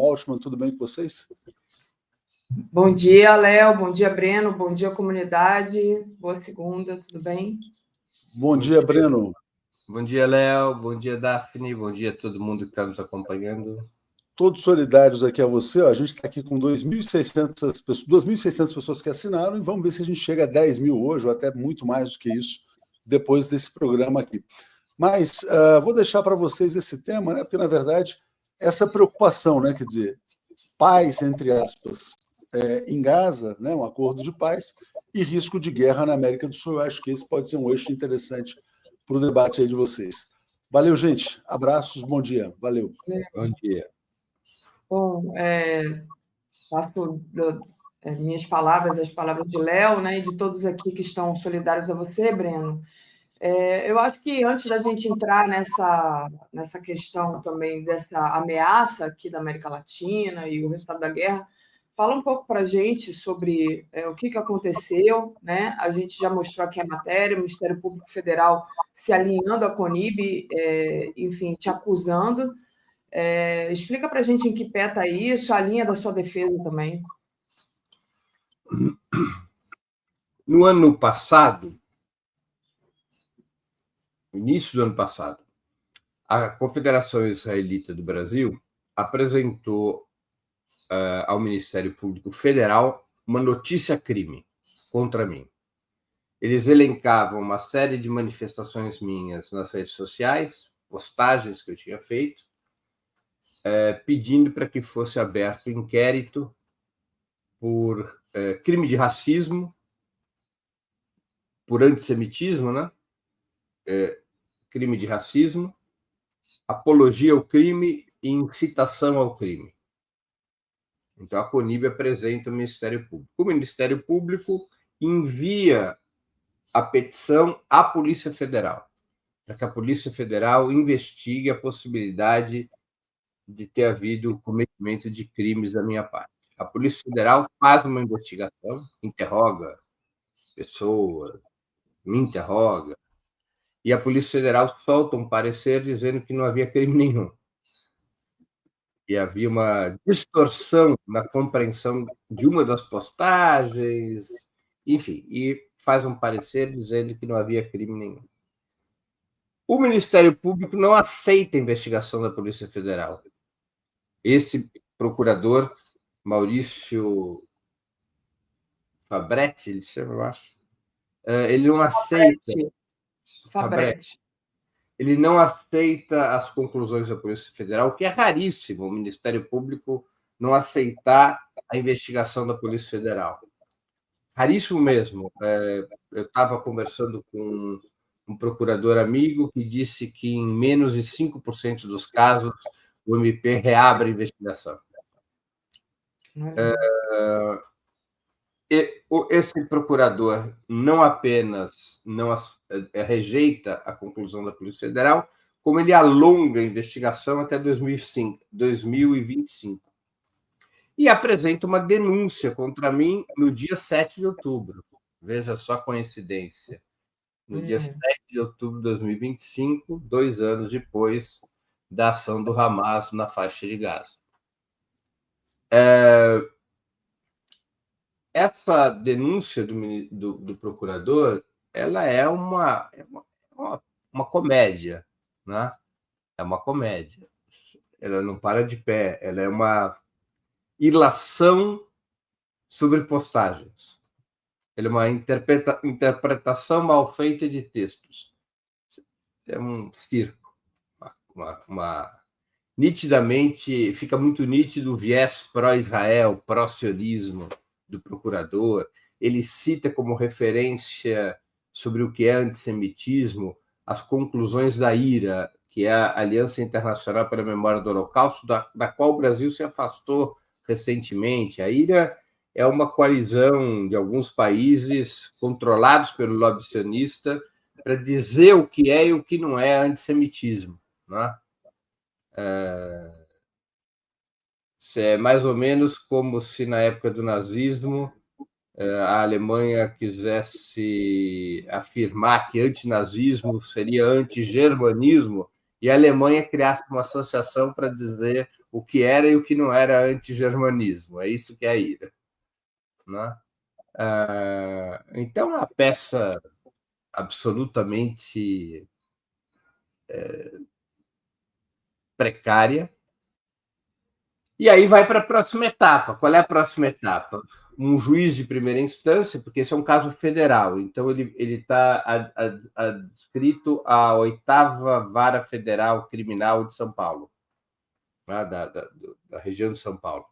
Altman, tudo bem com vocês? Bom dia, Léo. Bom dia, Breno. Bom dia, comunidade. Boa segunda, tudo bem? Bom dia, Breno. Bom dia, Léo. Bom dia, Daphne. Bom dia a todo mundo que está nos acompanhando. Todos solidários aqui a você. A gente está aqui com 2.600 pessoas que assinaram e vamos ver se a gente chega a 10 mil hoje, ou até muito mais do que isso, depois desse programa aqui. Mas vou deixar para vocês esse tema, né? Porque, na verdade, essa preocupação, né? Quer dizer, paz, entre aspas, em Gaza, né? Um acordo de paz, e risco de guerra na América do Sul. Eu acho que esse pode ser um eixo interessante para o debate aí de vocês. Valeu, gente. Abraços, bom dia. Valeu. Bom dia. Bom, faço minhas palavras, as palavras de Léo, né, e de todos aqui que estão solidários a você, Breno. Eu acho que antes da gente entrar nessa questão também dessa ameaça aqui da América Latina e o resultado da guerra, fala um pouco para a gente sobre o que aconteceu, né? A gente já mostrou aqui a matéria, o Ministério Público Federal se alinhando à CONIB, enfim, te acusando. Explica para a gente em que pé está isso, a linha da sua defesa também. No ano passado, no início do ano passado, a Confederação Israelita do Brasil apresentou ao Ministério Público Federal uma notícia-crime contra mim. Eles elencavam uma série de manifestações minhas nas redes sociais, postagens que eu tinha feito, pedindo para que fosse aberto inquérito por crime de racismo, por antissemitismo, né? Crime de racismo, apologia ao crime e incitação ao crime. Então, a CONIB apresenta o Ministério Público. O Ministério Público envia a petição à Polícia Federal, para que a Polícia Federal investigue a possibilidade de ter havido cometimento de crimes da minha parte. A Polícia Federal faz uma investigação, interroga pessoas, me interroga, e a Polícia Federal solta um parecer dizendo que não havia crime nenhum. E havia uma distorção na compreensão de uma das postagens, enfim, e faz um parecer dizendo que não havia crime nenhum. O Ministério Público não aceita a investigação da Polícia Federal. Esse procurador, Maurício Fabretti, ele chama, eu acho, ele não aceita. Fabretti. Ele não aceita as conclusões da Polícia Federal, o que é raríssimo, o Ministério Público não aceitar a investigação da Polícia Federal. Raríssimo mesmo. Eu estava conversando com um procurador amigo que disse que em menos de 5% dos casos o MP reabre a investigação. Esse procurador não apenas não rejeita a conclusão da Polícia Federal, como ele alonga a investigação até 2025. E apresenta uma denúncia contra mim no dia 7 de outubro. Veja só a coincidência. No dia 7 de outubro de 2025, 2 anos depois da ação do Hamas na faixa de Gaza. Essa denúncia do procurador, ela é uma comédia, né? É uma comédia. Ela não para de pé. Ela é uma ilação sobre postagens. Ela é uma interpretação mal feita de textos. É um circo. Nitidamente, fica muito nítido o viés pró-Israel, pró-sionismo do procurador. Ele cita como referência sobre o que é antissemitismo as conclusões da IRA, que é a Aliança Internacional pela Memória do Holocausto, da qual o Brasil se afastou recentemente. A IRA é uma coalizão de alguns países controlados pelo lobby sionista para dizer o que é e o que não é antissemitismo, né? É mais ou menos como se na época do nazismo a Alemanha quisesse afirmar que antinazismo seria antigermanismo e a Alemanha criasse uma associação para dizer o que era e o que não era antigermanismo. É isso que é a IRA. Né? Então, é uma peça absolutamente precária. E aí vai para a próxima etapa. Qual é a próxima etapa? Um juiz de primeira instância, porque esse é um caso federal, então ele está adscrito à 8ª Vara Federal Criminal de São Paulo, né, da região de São Paulo.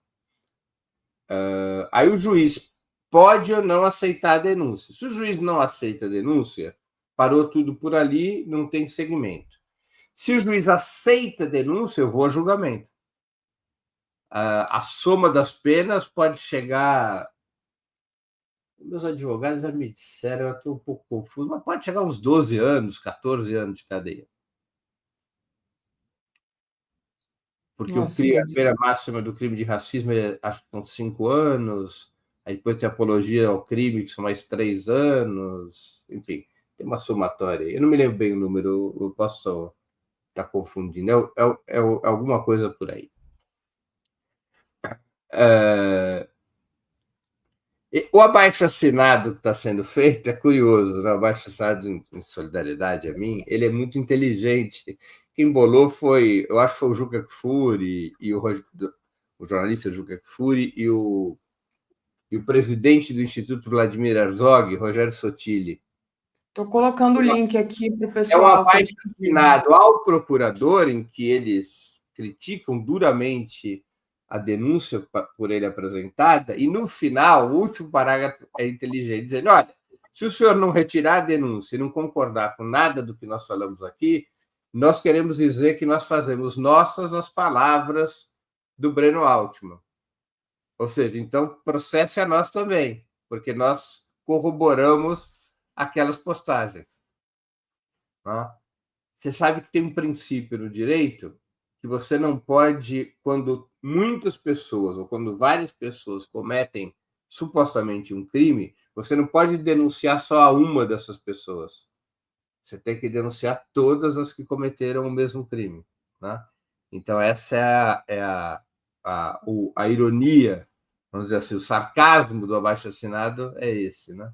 Aí o juiz pode ou não aceitar a denúncia. Se o juiz não aceita a denúncia, parou tudo por ali, não tem segmento. Se o juiz aceita a denúncia, eu vou a julgamento. A soma das penas pode chegar... Meus advogados já me disseram, eu estou um pouco confuso, mas pode chegar uns 12 anos, 14 anos de cadeia. Porque Nossa, a pena máxima do crime de racismo, acho que são 5 anos, aí depois tem apologia ao crime, que são mais 3 anos, enfim, tem uma somatória. Eu não me lembro bem o número, eu posso estar confundindo, é alguma coisa por aí. O abaixo-assinado que está sendo feito é curioso, né? O abaixo-assinado em solidariedade a mim, ele é muito inteligente. Quem bolou foi, eu acho que foi o Juca Kfouri e o jornalista Juca Kfouri e o presidente do Instituto Vladimir Herzog, Rogério Sotilli. Estou colocando o link aqui para o pessoal. É um abaixo-assinado ao procurador em que eles criticam duramente a denúncia por ele apresentada, e no final, o último parágrafo é inteligente, dizendo, olha, se o senhor não retirar a denúncia e não concordar com nada do que nós falamos aqui, nós queremos dizer que nós fazemos nossas as palavras do Breno Altman. Ou seja, então, processe a nós também, porque nós corroboramos aquelas postagens. Você sabe que tem um princípio no direito que você não pode, quando muitas pessoas ou quando várias pessoas cometem supostamente um crime, você não pode denunciar só a uma dessas pessoas. Você tem que denunciar todas as que cometeram o mesmo crime. Né? Então, essa é a ironia, vamos dizer assim, o sarcasmo do abaixo-assinado é esse. Né?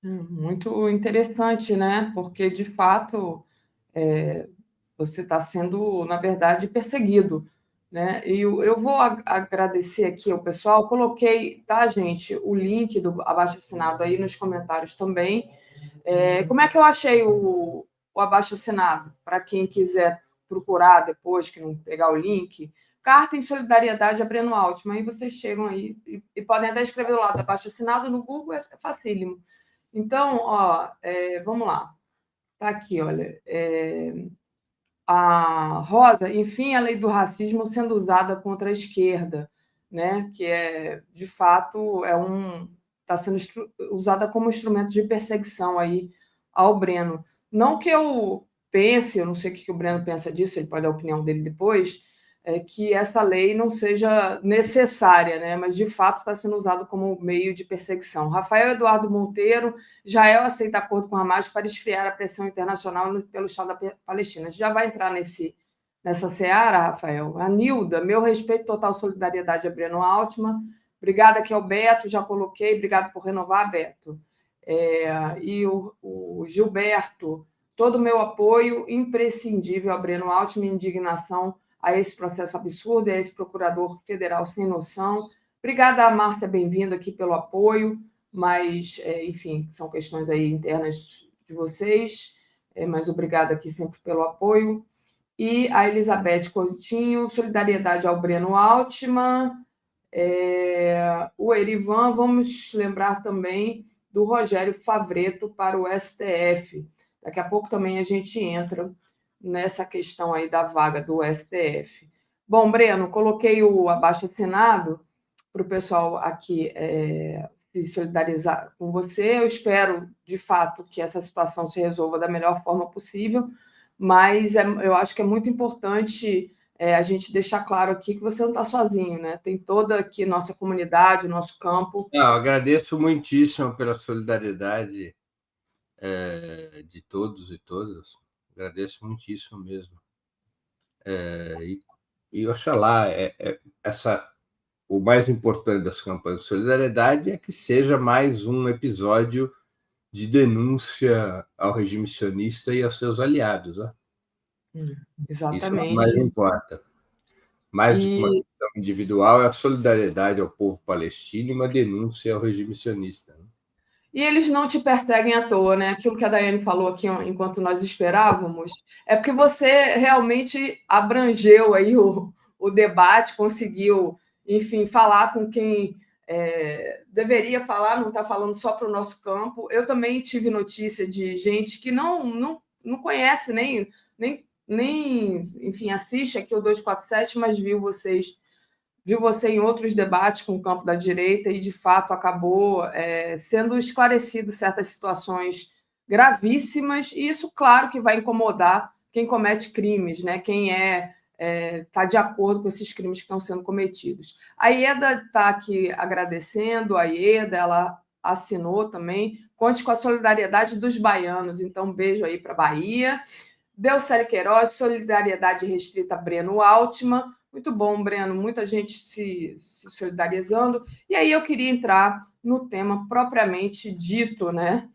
Muito interessante, né? Porque, de fato, você está sendo, na verdade, perseguido, né? E eu vou agradecer aqui ao pessoal. Coloquei, tá, gente, o link do abaixo-assinado aí nos comentários também. Como é que eu achei o abaixo-assinado? Para quem quiser procurar depois, que não pegar o link, Carta em Solidariedade a Breno Altman. Aí vocês chegam aí e podem até escrever do lado abaixo-assinado no Google, é facílimo. Então, vamos lá. Está aqui, olha. A Rosa, enfim, a lei do racismo sendo usada contra a esquerda, né? Que de fato, está sendo usada como instrumento de perseguição aí ao Breno. Não que eu pense, eu não sei o que o Breno pensa disso, ele pode dar a opinião dele depois, que essa lei não seja necessária, né? Mas de fato está sendo usado como meio de perseguição. Rafael Eduardo Monteiro, Israel aceita acordo com Hamas para esfriar a pressão internacional pelo Estado da Palestina. A gente já vai entrar nessa seara, Rafael. A Nilda, meu respeito, total solidariedade a Breno Altman. Obrigada aqui ao Beto, já coloquei. Obrigado por renovar, Beto. E o Gilberto, todo o meu apoio imprescindível a Breno Altman, indignação a esse processo absurdo, a esse procurador federal sem noção. Obrigada, Márcia, bem-vinda aqui pelo apoio, mas, enfim, são questões aí internas de vocês, mas obrigada aqui sempre pelo apoio. E a Elizabeth Coutinho, solidariedade ao Breno Altman, o Erivan, vamos lembrar também do Rogério Favretto para o STF. Daqui a pouco também a gente entra nessa questão aí da vaga do STF. Bom, Breno, coloquei o abaixo-assinado para o pessoal aqui se solidarizar com você. Eu espero, de fato, que essa situação se resolva da melhor forma possível, mas eu acho que é muito importante a gente deixar claro aqui que você não está sozinho, né? Tem toda aqui nossa comunidade, o nosso campo. Não, agradeço muitíssimo pela solidariedade de todos e todas. Agradeço muitíssimo mesmo. E oxalá, o mais importante das campanhas de solidariedade é que seja mais um episódio de denúncia ao regime sionista e aos seus aliados. Né? Exatamente. Isso é o que mais importa. Mais do que uma questão individual, é a solidariedade ao povo palestino e uma denúncia ao regime sionista. Né? E eles não te perseguem à toa, né? Aquilo que a Daiane falou aqui enquanto nós esperávamos, é porque você realmente abrangeu aí o debate, conseguiu, enfim, falar com quem deveria falar, não está falando só para o nosso campo. Eu também tive notícia de gente que não conhece nem, enfim, assiste aqui o 247, mas viu você em outros debates com o campo da direita e, de fato, acabou sendo esclarecido certas situações gravíssimas, e isso, claro, que vai incomodar quem comete crimes, né? Quem está de acordo com esses crimes que estão sendo cometidos. A Ieda está aqui agradecendo, a Ieda, ela assinou também, conte com a solidariedade dos baianos, então um beijo aí para a Bahia. Delcele Queiroz, solidariedade restrita Breno Altman. Muito bom, Breno, muita gente se solidarizando. E aí eu queria entrar no tema propriamente dito, né?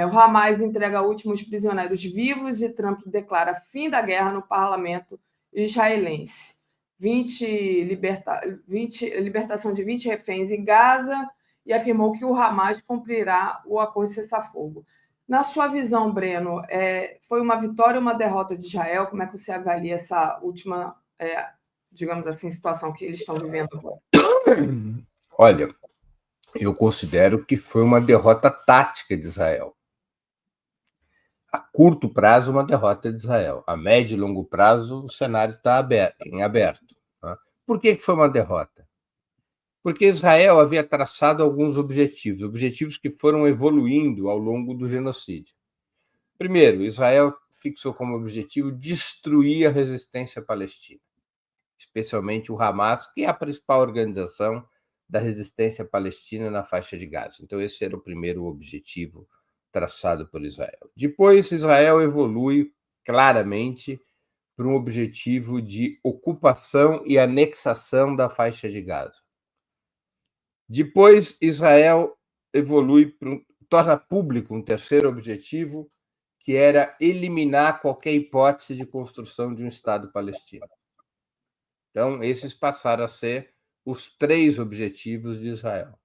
O Hamas entrega últimos prisioneiros vivos e Trump declara fim da guerra no parlamento israelense. 20 libertação de 20 reféns em Gaza, e afirmou que o Hamas cumprirá o acordo de cessar-fogo. Na sua visão, Breno, foi uma vitória ou uma derrota de Israel? Como é que você avalia essa última, digamos assim, situação que eles estão vivendo agora? Olha, eu considero que foi uma derrota tática de Israel. A curto prazo, uma derrota de Israel. A médio e longo prazo, o cenário está em aberto. Tá? Por que foi uma derrota? Porque Israel havia traçado alguns objetivos que foram evoluindo ao longo do genocídio. Primeiro, Israel fixou como objetivo destruir a resistência palestina, especialmente o Hamas, que é a principal organização da resistência palestina na faixa de Gaza. Então, esse era o primeiro objetivo traçado por Israel. Depois, Israel evolui claramente para um objetivo de ocupação e anexação da faixa de Gaza. Depois, Israel evolui torna público um terceiro objetivo, que era eliminar qualquer hipótese de construção de um Estado palestino. Então, esses passaram a ser os 3 objetivos de Israel.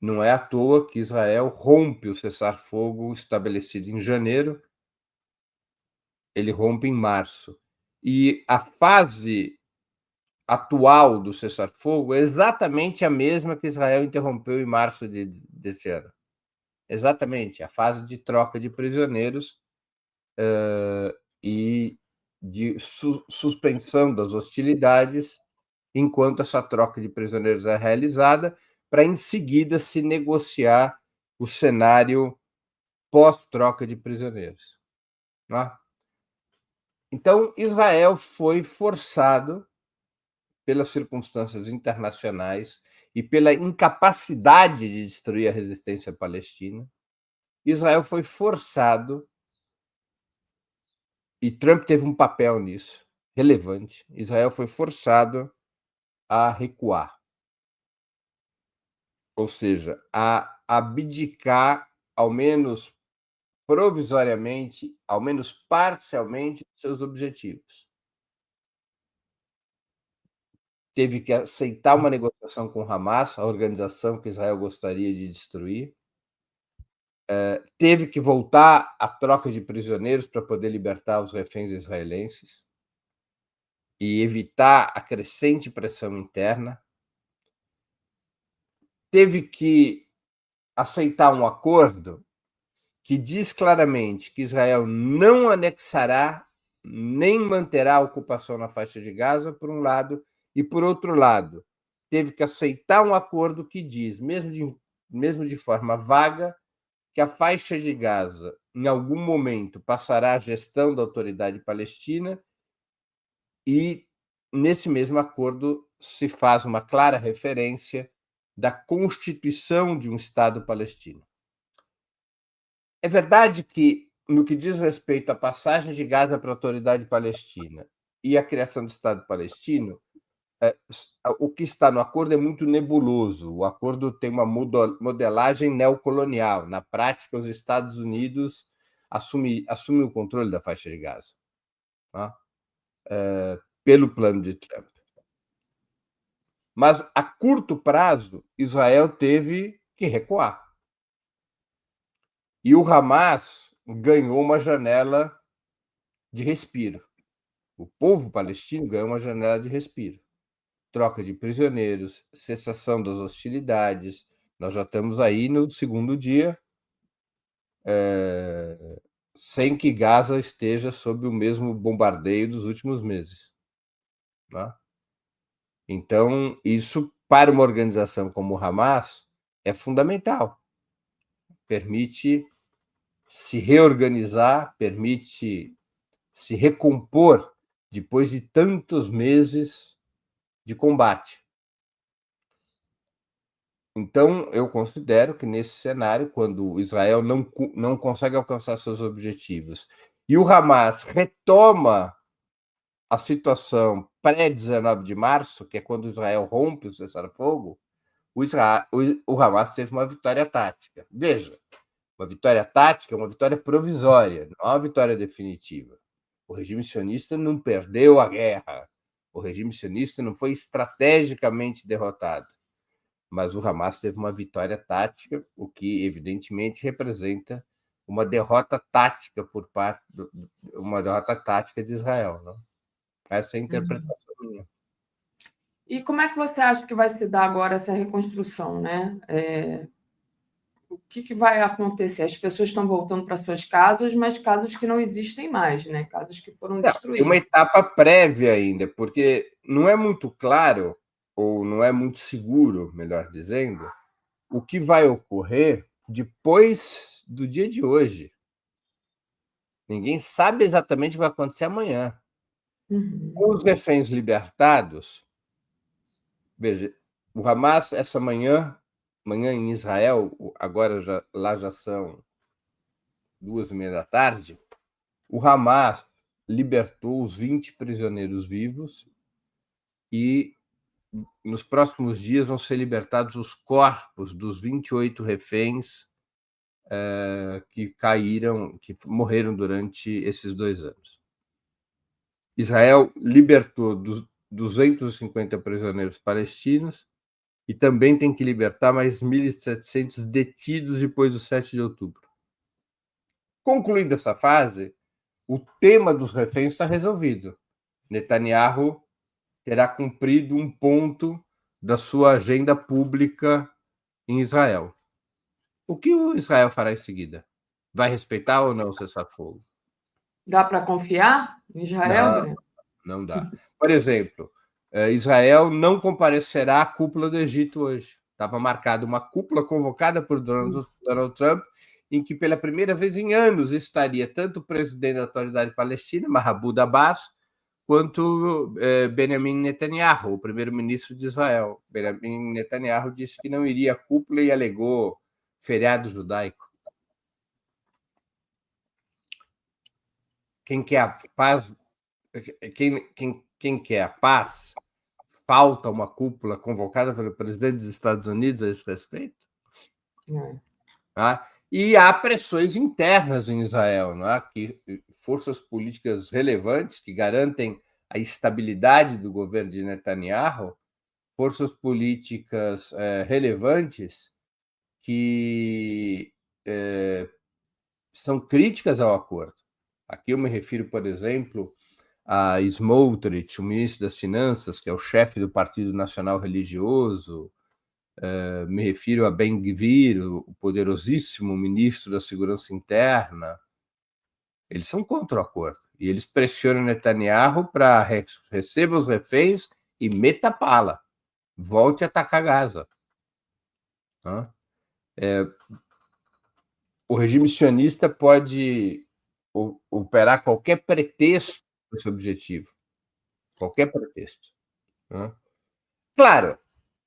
Não é à toa que Israel rompe o cessar-fogo estabelecido em janeiro, ele rompe em março. E a fase atual do cessar-fogo é exatamente a mesma que Israel interrompeu em março desse ano. Exatamente, a fase de troca de prisioneiros e de suspensão das hostilidades enquanto essa troca de prisioneiros é realizada, para em seguida se negociar o cenário pós-troca de prisioneiros. Né? Então, Israel foi forçado, pelas circunstâncias internacionais e pela incapacidade de destruir a resistência palestina, Israel foi forçado, e Trump teve um papel nisso, relevante, Israel foi forçado a recuar. Ou seja, a abdicar, ao menos provisoriamente, ao menos parcialmente, dos seus objetivos. Teve que aceitar uma negociação com o Hamas, a organização que Israel gostaria de destruir. Teve que voltar à troca de prisioneiros para poder libertar os reféns israelenses e evitar a crescente pressão interna. Teve que aceitar um acordo que diz claramente que Israel não anexará nem manterá a ocupação na faixa de Gaza, por um lado, e, por outro lado, teve que aceitar um acordo que diz, mesmo de forma vaga, que a faixa de Gaza, em algum momento, passará à gestão da autoridade palestina, e, nesse mesmo acordo, se faz uma clara referência da constituição de um Estado palestino. É verdade que no que diz respeito à passagem de Gaza para a Autoridade Palestina e a criação do Estado palestino, o que está no acordo é muito nebuloso. O acordo tem uma modelagem neocolonial. Na prática, os Estados Unidos assumem o controle da faixa de Gaza, tá? Pelo plano de Trump. Mas, a curto prazo, Israel teve que recuar. E o Hamas ganhou uma janela de respiro. O povo palestino ganhou uma janela de respiro. Troca de prisioneiros, cessação das hostilidades. Nós já estamos aí no segundo dia, sem que Gaza esteja sob o mesmo bombardeio dos últimos meses, tá? Então, isso, para uma organização como o Hamas, é fundamental. Permite se reorganizar, permite se recompor depois de tantos meses de combate. Então, eu considero que nesse cenário, quando Israel não consegue alcançar seus objetivos e o Hamas retoma a situação pré-19 de março, que é quando Israel rompe o cessar-fogo, o Hamas teve uma vitória tática. Veja, uma vitória tática é uma vitória provisória, não é uma vitória definitiva. O regime sionista não perdeu a guerra. O regime sionista não foi estrategicamente derrotado. Mas o Hamas teve uma vitória tática, o que, evidentemente, representa uma derrota tática uma derrota tática de Israel, não? Essa é a interpretação minha. E como é que você acha que vai se dar agora essa reconstrução, né? O que vai acontecer? As pessoas estão voltando para suas casas, mas casas que não existem mais, né? Casas que foram destruídas. Tem uma etapa prévia ainda, porque não é muito claro, ou não é muito seguro, melhor dizendo, o que vai ocorrer depois do dia de hoje. Ninguém sabe exatamente o que vai acontecer amanhã. Com os reféns libertados, veja, o Hamas, essa manhã em Israel, agora lá já são 2h30 da tarde, o Hamas libertou os 20 prisioneiros vivos e nos próximos dias vão ser libertados os corpos dos 28 reféns que morreram durante esses 2 anos. Israel libertou 250 prisioneiros palestinos e também tem que libertar mais 1.700 detidos depois do 7 de outubro. Concluída essa fase, o tema dos reféns está resolvido. Netanyahu terá cumprido um ponto da sua agenda pública em Israel. O que o Israel fará em seguida? Vai respeitar ou não o cessar-fogo? Dá para confiar em Israel, Breno? Não dá. Por exemplo, Israel não comparecerá à cúpula do Egito hoje. Estava marcada uma cúpula convocada por Donald Trump, em que pela primeira vez em anos estaria tanto o presidente da Autoridade Palestina, Mahmoud Abbas, quanto Benjamin Netanyahu, o primeiro-ministro de Israel. Benjamin Netanyahu disse que não iria à cúpula e alegou feriado judaico. Quem quer a paz, quem quer a paz, falta uma cúpula convocada pelo presidente dos Estados Unidos a esse respeito? Tá? E há pressões internas em Israel, não é? Que forças políticas relevantes que garantem a estabilidade do governo de Netanyahu, forças políticas relevantes que são críticas ao acordo. Aqui eu me refiro, por exemplo, a Smotrich, o ministro das Finanças, que é o chefe do Partido Nacional Religioso. Me refiro a Ben-Gvir, o poderosíssimo ministro da Segurança Interna. Eles são contra o acordo. E eles pressionam Netanyahu para receba os reféns e meta bala. Volte a atacar Gaza. O regime sionista pode operar qualquer pretexto para esse objetivo. Qualquer pretexto. Claro,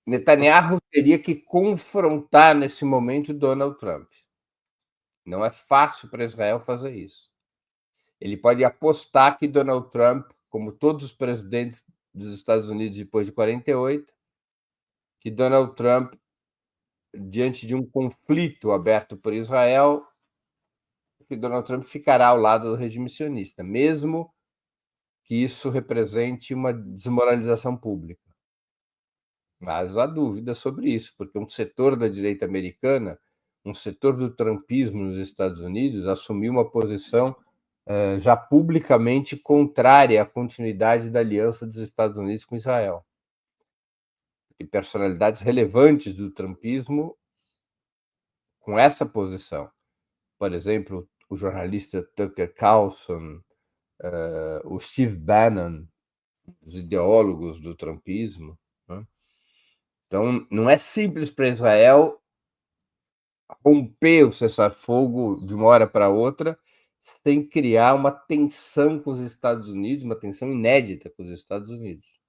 Netanyahu teria que confrontar nesse momento Donald Trump. Não é fácil para Israel fazer isso. Ele pode apostar que Donald Trump, como todos os presidentes dos Estados Unidos depois de 48, que Donald Trump, diante de um conflito aberto por Israel, que Donald Trump ficará ao lado do regime sionista, mesmo que isso represente uma desmoralização pública. Mas há dúvida sobre isso, porque um setor da direita americana, um setor do trumpismo nos Estados Unidos, assumiu uma posição já publicamente contrária à continuidade da aliança dos Estados Unidos com Israel. E personalidades relevantes do trumpismo com essa posição. Por exemplo, o jornalista Tucker Carlson, o Steve Bannon, os ideólogos do trumpismo. Né? Então, não é simples para Israel romper o cessar-fogo de uma hora para outra sem criar uma tensão com os Estados Unidos, uma tensão inédita com os Estados Unidos.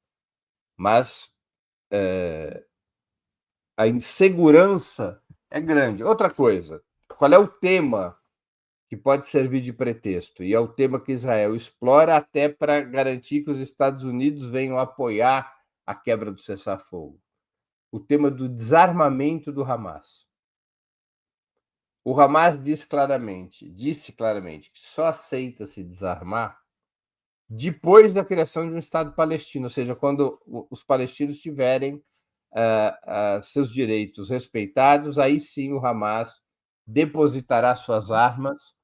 Mas a insegurança é grande. Outra coisa, qual é o tema que pode servir de pretexto? E é o tema que Israel explora até para garantir que os Estados Unidos venham apoiar a quebra do cessar-fogo. O tema do desarmamento do Hamas. O Hamas disse claramente que só aceita se desarmar depois da criação de um Estado palestino, ou seja, quando os palestinos tiverem seus direitos respeitados, aí sim o Hamas depositará suas armas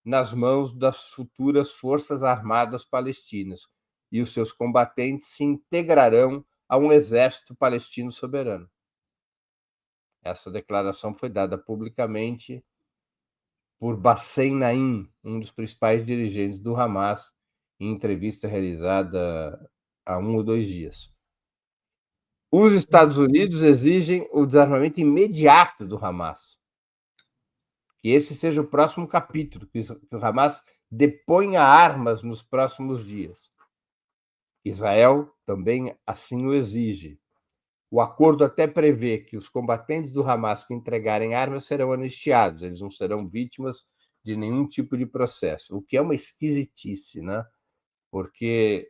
nas mãos das futuras forças armadas palestinas e os seus combatentes se integrarão a um exército palestino soberano. Essa declaração foi dada publicamente por Bassem Naim, um dos principais dirigentes do Hamas, em entrevista realizada há 1 ou 2 dias. Os Estados Unidos exigem o desarmamento imediato do Hamas. Que esse seja o próximo capítulo, que o Hamas deponha armas nos próximos dias. Israel também assim o exige. O acordo até prevê que os combatentes do Hamas que entregarem armas serão anistiados, eles não serão vítimas de nenhum tipo de processo, o que é uma esquisitice, né? Porque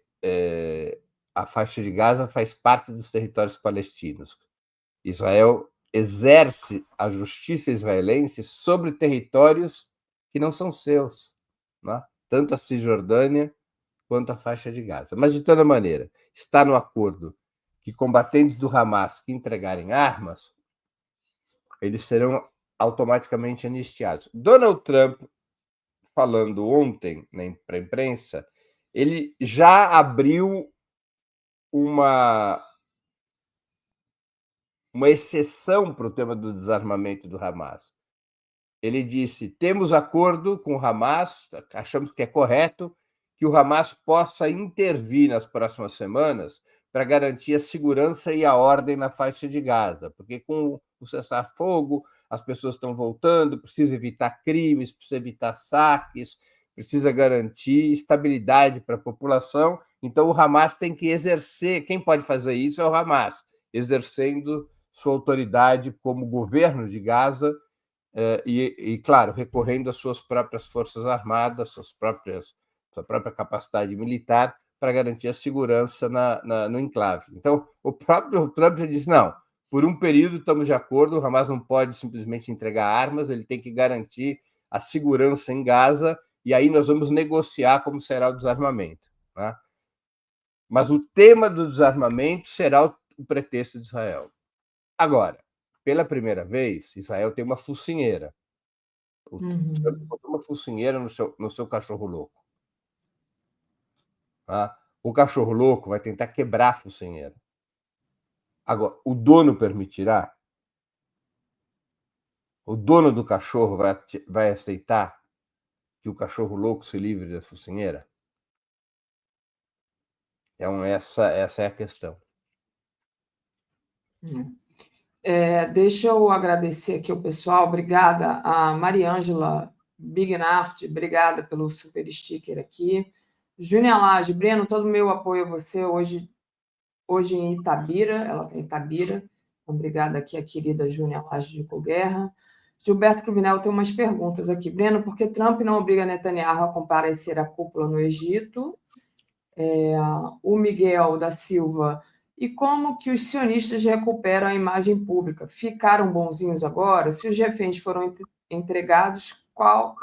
a faixa de Gaza faz parte dos territórios palestinos. Israel exerce a justiça israelense sobre territórios que não são seus, né? Tanto a Cisjordânia quanto a faixa de Gaza. Mas, de toda maneira, está no acordo que combatentes do Hamas que entregarem armas, eles serão automaticamente anistiados. Donald Trump, falando ontem para a imprensa, ele já abriu uma exceção para o tema do desarmamento do Hamas. Ele disse: temos acordo com o Hamas, achamos que é correto que o Hamas possa intervir nas próximas semanas para garantir a segurança e a ordem na faixa de Gaza, porque com o cessar-fogo as pessoas estão voltando, precisa evitar crimes, precisa evitar saques, precisa garantir estabilidade para a população. Então o Hamas tem que exercer, quem pode fazer isso é o Hamas, exercendo sua autoridade como governo de Gaza e, claro, recorrendo às suas próprias forças armadas, sua própria capacidade militar para garantir a segurança no enclave. Então, o próprio Trump já disse, não, por um período estamos de acordo, o Hamas não pode simplesmente entregar armas, ele tem que garantir a segurança em Gaza, e aí nós vamos negociar como será o desarmamento. Né? Mas o tema do desarmamento será o pretexto de Israel. Agora, pela primeira vez, Israel tem uma focinheira. O Trump botou uma focinheira no seu cachorro louco. Tá? O cachorro louco vai tentar quebrar a focinheira. Agora, o dono permitirá? O dono do cachorro vai aceitar que o cachorro louco se livre da focinheira? Então, essa é a questão. Deixa eu agradecer aqui o pessoal. Obrigada a Mariângela Bignart, obrigada pelo super sticker aqui. Júnia Lage, Breno, todo o meu apoio a você hoje em Itabira, ela está em Itabira. Obrigada aqui a querida Júnia Lage de Coguerra. Gilberto Cruvinel tem umas perguntas aqui. Breno, por que Trump não obriga Netanyahu a comparecer à cúpula no Egito? O Miguel da Silva. E como que os sionistas recuperam a imagem pública? Ficaram bonzinhos agora? Se os reféns foram entregados, qual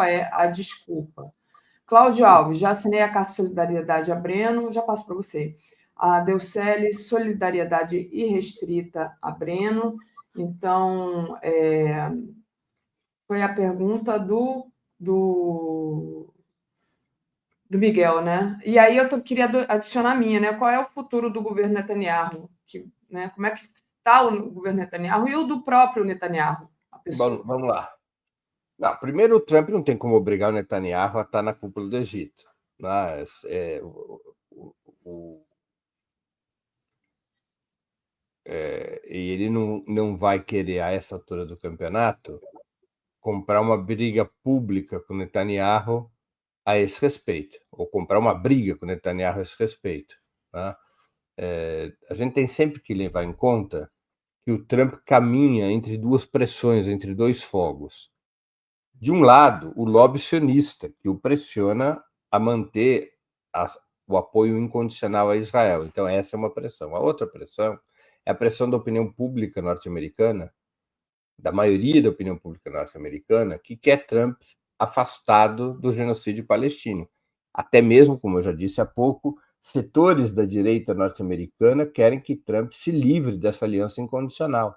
é a desculpa? Cláudio Alves, já assinei a Carta de Solidariedade a Breno, já passo para você. A Deucele, solidariedade irrestrita a Breno. Então, foi a pergunta do Miguel, né? E aí eu queria adicionar a minha, né? Qual é o futuro do governo Netanyahu? Né? Como é que está o governo Netanyahu e o do próprio Netanyahu? Bom, vamos lá. Não, primeiro, o Trump não tem como obrigar o Netanyahu a estar na cúpula do Egito. Mas e ele não vai querer, a essa altura do campeonato, comprar uma briga pública com o Netanyahu a esse respeito, ou comprar uma briga com o Netanyahu a esse respeito. Tá? A gente tem sempre que levar em conta que o Trump caminha entre duas pressões, entre dois fogos. De um lado, o lobby sionista, que o pressiona a manter o apoio incondicional a Israel. Então, essa é uma pressão. A outra pressão é a pressão da opinião pública norte-americana, da maioria da opinião pública norte-americana, que quer Trump afastado do genocídio palestino. Até mesmo, como eu já disse há pouco, setores da direita norte-americana querem que Trump se livre dessa aliança incondicional,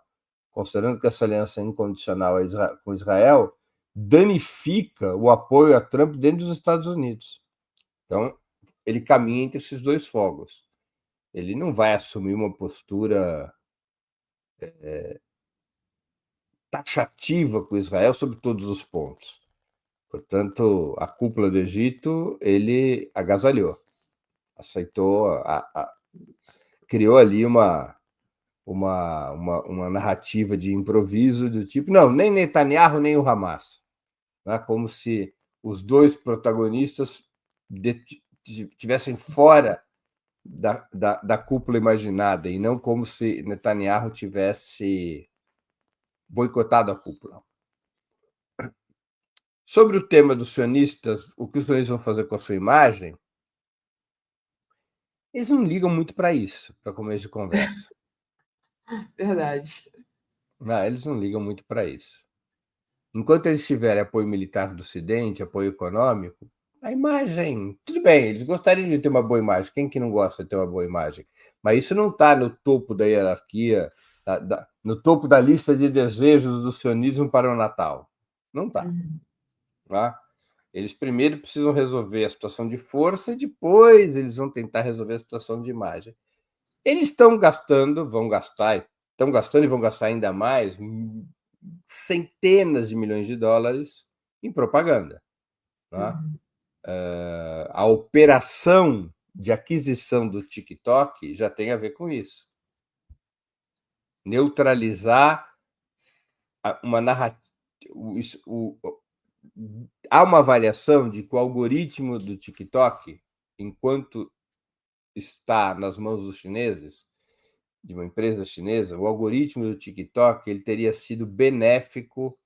considerando que essa aliança incondicional com Israel danifica o apoio a Trump dentro dos Estados Unidos. Então, ele caminha entre esses dois fogos. Ele não vai assumir uma postura taxativa com Israel sobre todos os pontos. Portanto, a cúpula do Egito, ele agasalhou, aceitou, criou ali uma narrativa de improviso do tipo, não, nem Netanyahu, nem o Hamas. Né? Como se os dois protagonistas estivessem fora da cúpula imaginada, e não como se Netanyahu tivesse boicotado a cúpula. Sobre o tema dos sionistas, o que os sionistas vão fazer com a sua imagem, eles não ligam muito para isso, para começo de conversa. Verdade. Não, eles não ligam muito para isso. Enquanto eles tiverem apoio militar do Ocidente, apoio econômico, a imagem, tudo bem, eles gostariam de ter uma boa imagem. Quem que não gosta de ter uma boa imagem? Mas isso não está no topo da hierarquia, no topo da lista de desejos do sionismo para o Natal. Não está. Tá? Eles primeiro precisam resolver a situação de força e depois eles vão tentar resolver a situação de imagem. Eles estão gastando, estão gastando e vão gastar ainda mais centenas de milhões de dólares em propaganda. Tá? A operação de aquisição do TikTok já tem a ver com isso. Neutralizar uma narrativa. Há uma avaliação de que o algoritmo do TikTok, enquanto está nas mãos dos chineses, de uma empresa chinesa, o algoritmo do TikTok ele teria sido benéfico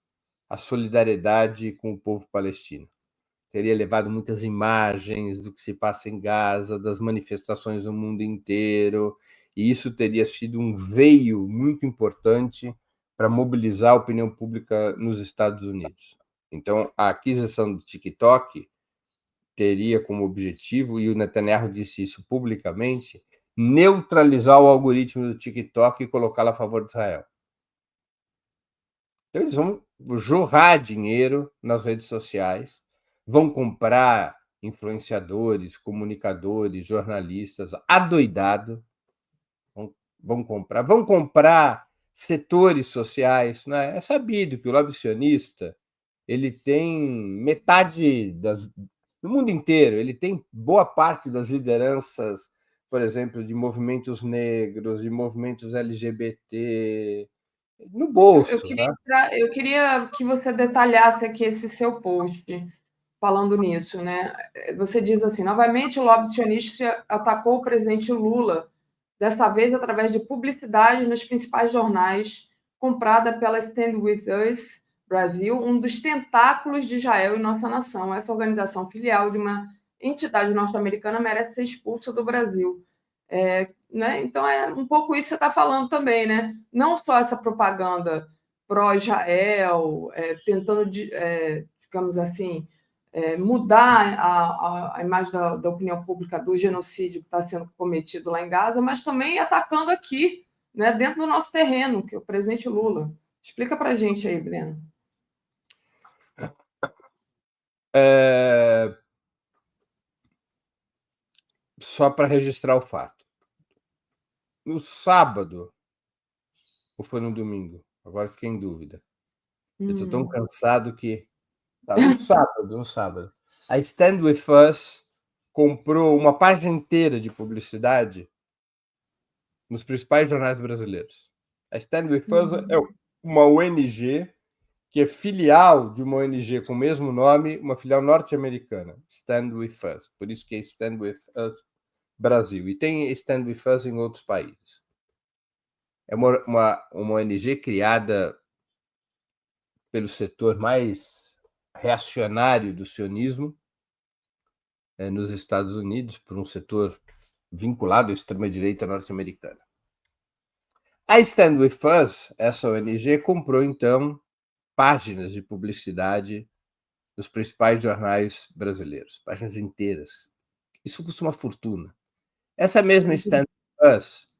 à solidariedade com o povo palestino. Teria levado muitas imagens do que se passa em Gaza, das manifestações no mundo inteiro, e isso teria sido um veio muito importante para mobilizar a opinião pública nos Estados Unidos. Então, a aquisição do TikTok teria como objetivo, e o Netanyahu disse isso publicamente, neutralizar o algoritmo do TikTok e colocá-lo a favor de Israel. Então, eles vão jorrar dinheiro nas redes sociais, vão comprar influenciadores, comunicadores, jornalistas, adoidado, vão comprar setores sociais. Né? É sabido que o lobby sionista ele tem metade no mundo inteiro, ele tem boa parte das lideranças, por exemplo, de movimentos negros, de movimentos LGBT, no bolso. Eu queria que você detalhasse aqui esse seu post, falando nisso. Né? Você diz assim, novamente o lobby sionista atacou o presidente Lula, dessa vez através de publicidade nos principais jornais, comprada pela Stand With Us, Brasil, um dos tentáculos de Israel em nossa nação. Essa organização filial de uma entidade norte-americana merece ser expulsa do Brasil. Né? Então, é um pouco isso que você está falando também, né? Não só essa propaganda pró-Israel, tentando, digamos assim, mudar a imagem da opinião pública do genocídio que está sendo cometido lá em Gaza, mas também atacando aqui, né, dentro do nosso terreno, que é o presidente Lula. Explica para a gente aí, Breno. Só para registrar o fato. No sábado, ou foi no domingo? Agora fiquei em dúvida. Eu estou tão cansado que... No sábado. A Stand With Us comprou uma página inteira de publicidade nos principais jornais brasileiros. A Stand With Us é uma ONG que é filial de uma ONG com o mesmo nome, uma filial norte-americana, Stand With Us. Por isso que é Stand With Us Brasil. E tem Stand With Us em outros países. É uma ONG criada pelo setor mais reacionário do sionismo nos Estados Unidos, por um setor vinculado à extrema-direita norte-americana. A Stand With Us, essa ONG, comprou, então, páginas de publicidade dos principais jornais brasileiros, páginas inteiras. Isso custa uma fortuna. Essa mesma Stand With Us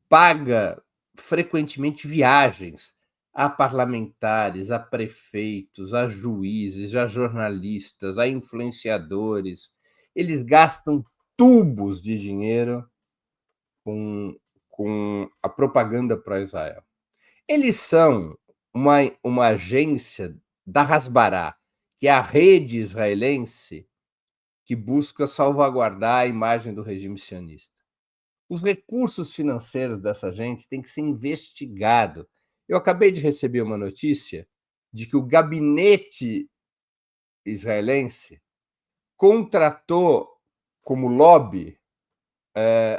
paga frequentemente viagens a parlamentares, a prefeitos, a juízes, a jornalistas, a influenciadores. Eles gastam tubos de dinheiro com a propaganda pró-Israel. Eles são uma agência da Hasbará, que é a rede israelense que busca salvaguardar a imagem do regime sionista. Os recursos financeiros dessa gente têm que ser investigados. Eu acabei de receber uma notícia de que o gabinete israelense contratou como lobby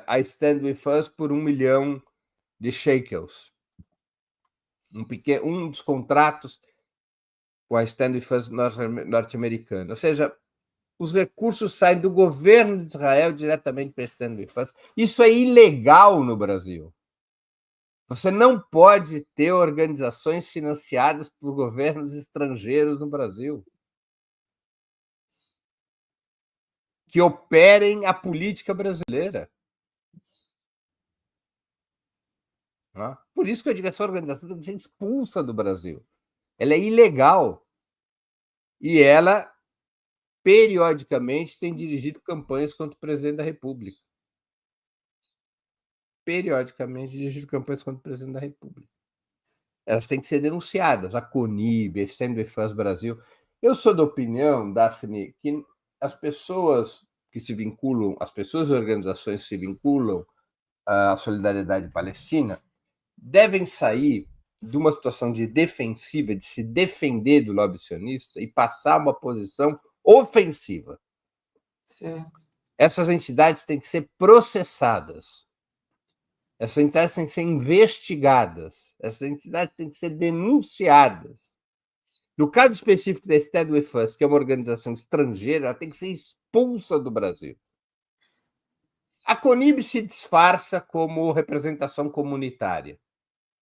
a Stand With Us por 1 milhão de shekels. Um dos contratos com a Stand With Us norte-americana. Ou seja, os recursos saem do governo de Israel diretamente para a Stand With Us. Isso é ilegal no Brasil. Você não pode ter organizações financiadas por governos estrangeiros no Brasil que operem a política brasileira. Por isso que eu digo que essa organização tem que ser expulsa do Brasil. Ela é ilegal. E ela, periodicamente, tem dirigido campanhas contra o presidente da República. Periodicamente dirigido campanhas contra o presidente da República. Elas têm que ser denunciadas. A CONIB, a Stand With Us Brasil. Eu sou da opinião, Daphne, que as pessoas que se vinculam, as pessoas e organizações que se vinculam à solidariedade palestina devem sair de uma situação de defensiva, de se defender do lobby sionista e passar uma posição ofensiva. Certo. Essas entidades têm que ser processadas. Essas entidades têm que ser investigadas. Essas entidades têm que ser denunciadas. No caso específico da Stand With Us, que é uma organização estrangeira, ela tem que ser expulsa do Brasil. A CONIB se disfarça como representação comunitária.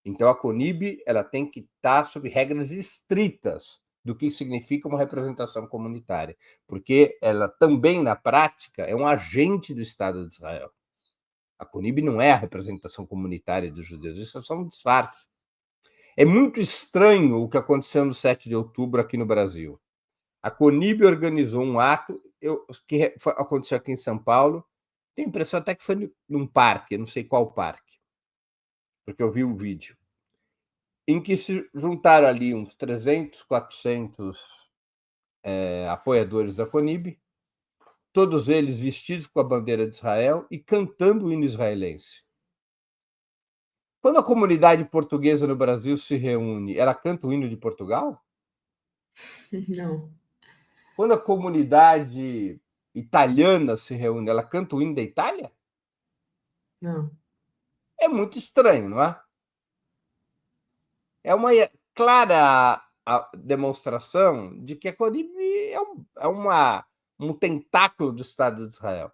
Então, a CONIB ela tem que estar sob regras estritas do que significa uma representação comunitária, porque ela também, na prática, é um agente do Estado de Israel. A CONIB não é a representação comunitária dos judeus, isso é só um disfarce. É muito estranho o que aconteceu no 7 de outubro aqui no Brasil. A CONIB organizou um ato que aconteceu aqui em São Paulo. Tenho a impressão até que foi num parque, não sei qual parque, porque eu vi o vídeo, em que se juntaram ali uns 300, 400 apoiadores da CONIB, todos eles vestidos com a bandeira de Israel e cantando o hino israelense. Quando a comunidade portuguesa no Brasil se reúne, ela canta o hino de Portugal? Não. Quando a comunidade italiana se reúne, ela canta o hino da Itália? Não. É muito estranho, não é? É uma clara a demonstração de que a Conib um tentáculo do Estado de Israel.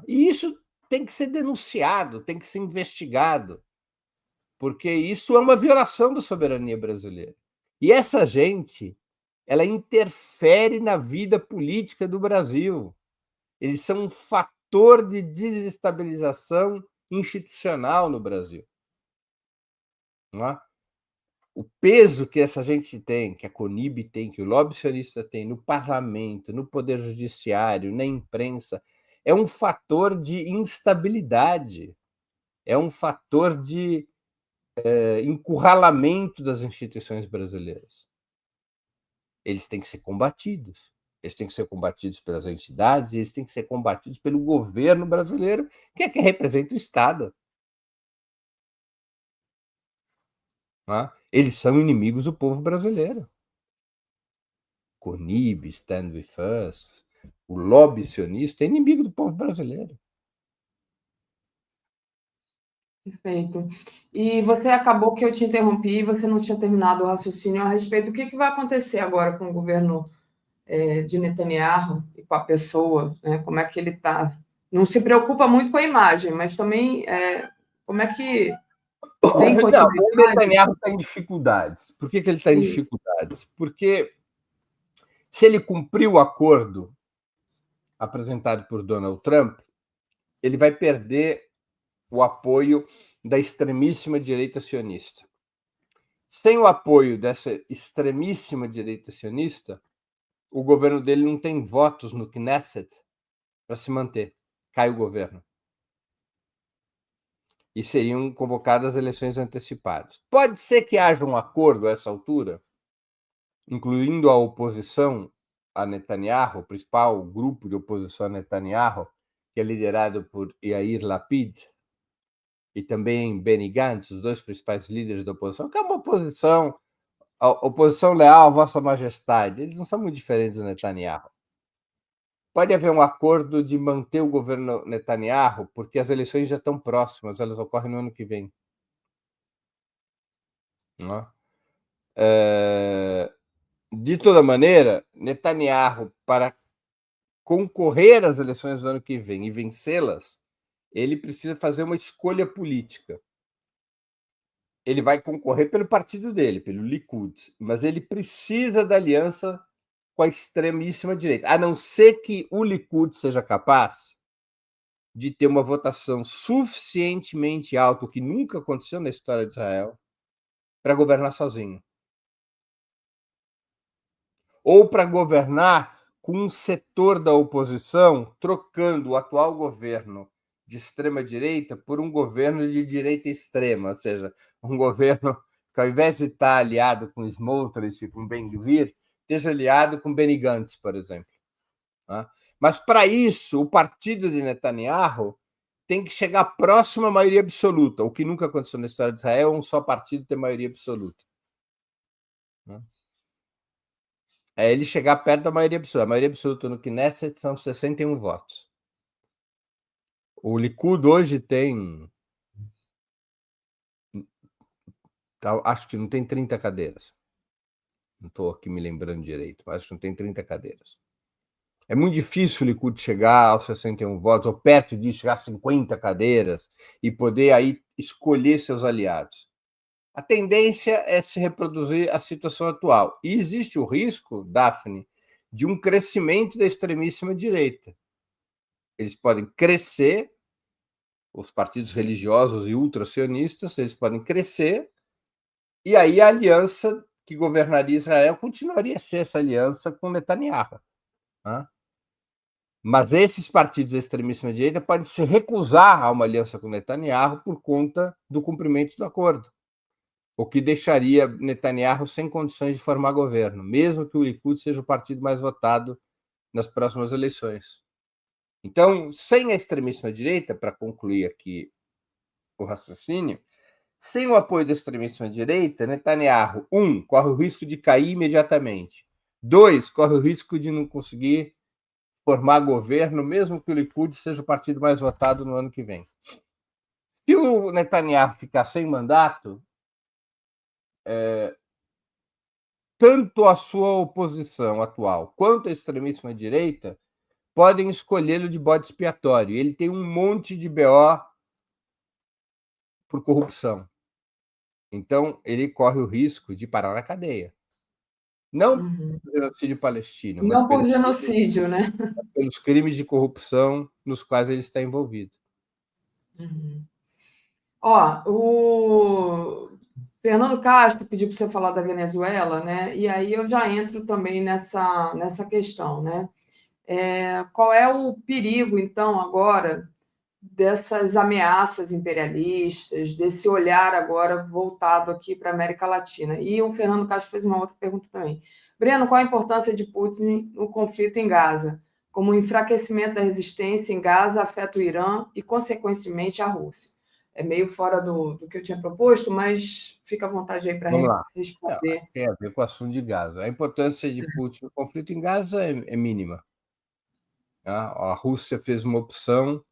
E isso tem que ser denunciado, tem que ser investigado, porque isso é uma violação da soberania brasileira. E essa gente, ela interfere na vida política do Brasil. Eles são um fator de desestabilização institucional no Brasil. Não é? O peso que essa gente tem, que a Conib tem, que o lobby sionista tem no parlamento, no poder judiciário, na imprensa, é um fator de instabilidade, é um fator de encurralamento das instituições brasileiras. Eles têm que ser combatidos. Eles têm que ser combatidos pelas entidades, eles têm que ser combatidos pelo governo brasileiro, que é quem representa o Estado. Eles são inimigos do povo brasileiro. Conib, Stand With Us, o lobby sionista é inimigo do povo brasileiro. Perfeito. E você acabou que eu te interrompi, você não tinha terminado o raciocínio a respeito do que vai acontecer agora com o governo de Netanyahu e com a pessoa, né? Como é que ele está? Não se preocupa muito com a imagem, mas também como é que tem continuidade? Não, o Netanyahu está em dificuldades. Por que ele está em dificuldades? Porque se ele cumprir o acordo apresentado por Donald Trump, ele vai perder o apoio da extremíssima direita sionista. Sem o apoio dessa extremíssima direita sionista, o governo dele não tem votos no Knesset para se manter. Cai o governo. E seriam convocadas eleições antecipadas. Pode ser que haja um acordo a essa altura, incluindo a oposição a Netanyahu, o principal grupo de oposição a Netanyahu, que é liderado por Yair Lapid, e também Benny Gantz, os dois principais líderes da oposição, que é uma oposição leal à Vossa Majestade. Eles não são muito diferentes do Netanyahu. Pode haver um acordo de manter o governo Netanyahu, porque as eleições já estão próximas, elas ocorrem no ano que vem. De toda maneira, Netanyahu, para concorrer às eleições do ano que vem e vencê-las, ele precisa fazer uma escolha política. Ele vai concorrer pelo partido dele, pelo Likud, mas ele precisa da aliança com a extremíssima direita, a não ser que o Likud seja capaz de ter uma votação suficientemente alta, o que nunca aconteceu na história de Israel, para governar sozinho. Ou para governar com um setor da oposição trocando o atual governo de extrema-direita por um governo de direita extrema, ou seja, um governo que, ao invés de estar aliado com Smotrich e com Ben-Gvir, esteja aliado com Benny Gantz, por exemplo. Mas, para isso, o partido de Netanyahu tem que chegar próximo à maioria absoluta, o que nunca aconteceu na história de Israel, um só partido ter maioria absoluta. É ele chegar perto da maioria absoluta. A maioria absoluta no Knesset são 61 votos. O Likud hoje tem... acho que não tem 30 cadeiras. Não estou aqui me lembrando direito, mas acho que não tem 30 cadeiras. É muito difícil o Likud chegar aos 61 votos, ou perto de chegar a 50 cadeiras, e poder aí escolher seus aliados. A tendência é se reproduzir a situação atual. E existe o risco, Daphne, de um crescimento da extremíssima direita. Eles podem crescer, os partidos religiosos e ultracionistas, eles podem crescer, e aí a aliança que governaria Israel continuaria a ser essa aliança com Netanyahu. Mas esses partidos da extremíssima direita podem se recusar a uma aliança com Netanyahu por conta do cumprimento do acordo, o que deixaria Netanyahu sem condições de formar governo, mesmo que o Likud seja o partido mais votado nas próximas eleições. Então, sem a extremíssima direita, para concluir aqui o raciocínio, sem o apoio da extremíssima direita, Netanyahu, 1, corre o risco de cair imediatamente. 2, corre o risco de não conseguir formar governo, mesmo que o Likud seja o partido mais votado no ano que vem. Se o Netanyahu ficar sem mandato, tanto a sua oposição atual quanto a extremíssima direita podem escolhê-lo de bode expiatório. Ele tem um monte de BO por corrupção. Então, ele corre o risco de parar na cadeia. Não pelo genocídio palestino, mas Não por genocídio, né? pelos crimes de corrupção nos quais ele está envolvido. Ó, o Fernando Castro pediu para você falar da Venezuela, né? E aí eu já entro também nessa questão, né? Qual é o perigo, então, agora dessas ameaças imperialistas, desse olhar agora voltado aqui para a América Latina? E o Fernando Castro fez uma outra pergunta também. Breno, qual a importância de Putin no conflito em Gaza? Como o enfraquecimento da resistência em Gaza afeta o Irã e, consequentemente, a Rússia? É meio fora do que eu tinha proposto, mas fica à vontade aí para responder. Tem a ver com o assunto de Gaza. A importância de Putin no conflito em Gaza é mínima. A Rússia fez uma opção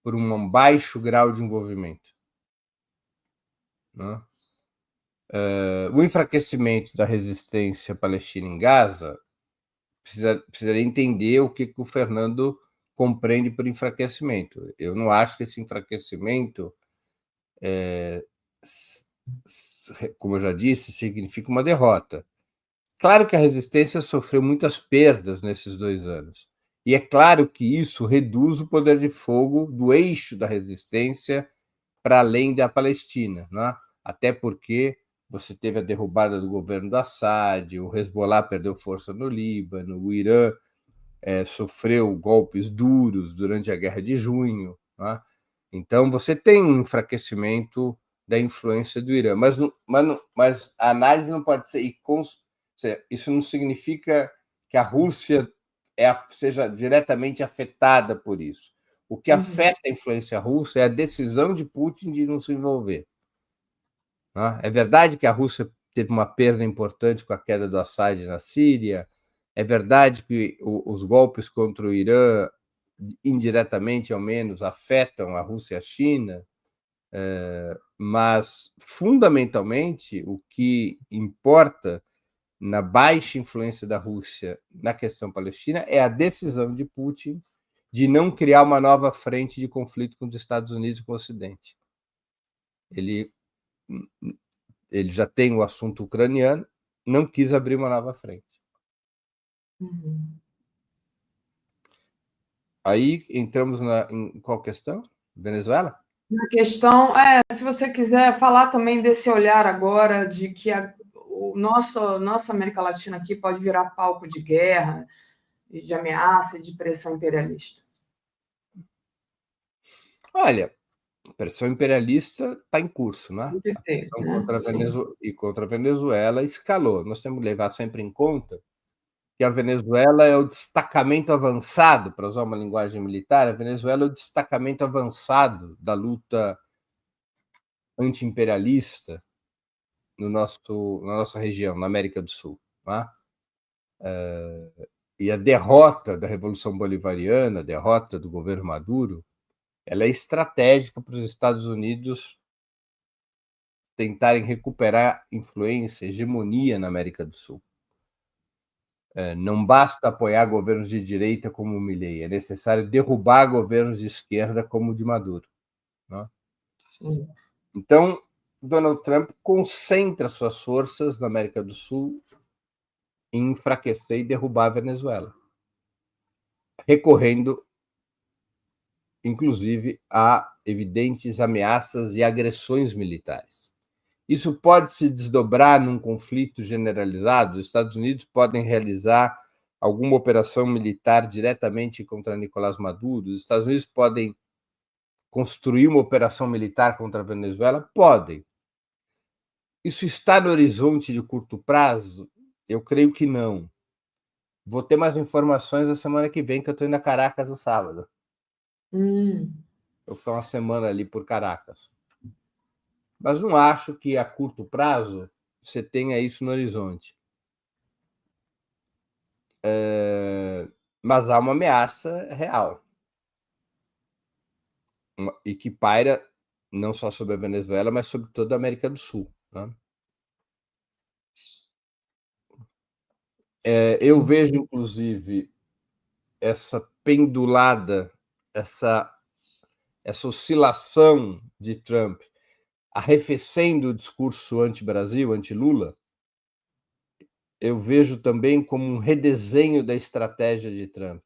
por um baixo grau de envolvimento. O enfraquecimento da resistência palestina em Gaza precisaria entender o que o Fernando compreende por enfraquecimento. Eu não acho que esse enfraquecimento, como eu já disse, significa uma derrota. Claro que a resistência sofreu muitas perdas nesses 2 anos. E é claro que isso reduz o poder de fogo do eixo da resistência para além da Palestina, né? Até porque você teve a derrubada do governo do Assad, o Hezbollah perdeu força no Líbano, o Irã sofreu golpes duros durante a Guerra de Junho, né? Então você tem um enfraquecimento da influência do Irã, mas a análise não pode ser isso não significa que a Rússia seja diretamente afetada por isso. O que afeta a influência russa é a decisão de Putin de não se envolver. É verdade que a Rússia teve uma perda importante com a queda do Assad na Síria, é verdade que os golpes contra o Irã, indiretamente ao menos, afetam a Rússia e a China, mas, fundamentalmente, o que importa na baixa influência da Rússia na questão palestina é a decisão de Putin de não criar uma nova frente de conflito com os Estados Unidos e com o Ocidente. Ele já tem o assunto ucraniano, não quis abrir uma nova frente. Aí entramos em qual questão? Venezuela? Na questão, se você quiser falar também desse olhar agora de que nossa América Latina aqui pode virar palco de guerra, de ameaça, de pressão imperialista. Olha, a pressão imperialista está em curso, né? A pressão contra a Venezuela escalou. Nós temos que levar sempre em conta que a Venezuela é o destacamento avançado, para usar uma linguagem militar, a Venezuela é o destacamento avançado da luta anti-imperialista na nossa região, na América do Sul. Né? E a derrota da Revolução Bolivariana, a derrota do governo Maduro, ela é estratégica para os Estados Unidos tentarem recuperar influência, hegemonia na América do Sul. Não basta apoiar governos de direita como o Milei, é necessário derrubar governos de esquerda como o de Maduro. Né? Então, Donald Trump concentra suas forças na América do Sul em enfraquecer e derrubar a Venezuela, recorrendo, inclusive, a evidentes ameaças e agressões militares. Isso pode se desdobrar num conflito generalizado. Os Estados Unidos podem realizar alguma operação militar diretamente contra Nicolás Maduro. Os Estados Unidos podem construir uma operação militar contra a Venezuela? Podem. Isso está no horizonte de curto prazo? Eu creio que não. Vou ter mais informações na semana que vem, que eu estou indo a Caracas no sábado. Eu vou ficar uma semana ali por Caracas. Mas não acho que a curto prazo você tenha isso no horizonte. Mas há uma ameaça real. E que paira não só sobre a Venezuela, mas sobre toda a América do Sul. Né? Eu vejo, inclusive, essa pendulada, essa oscilação de Trump arrefecendo o discurso anti-Brasil, anti-Lula, eu vejo também como um redesenho da estratégia de Trump.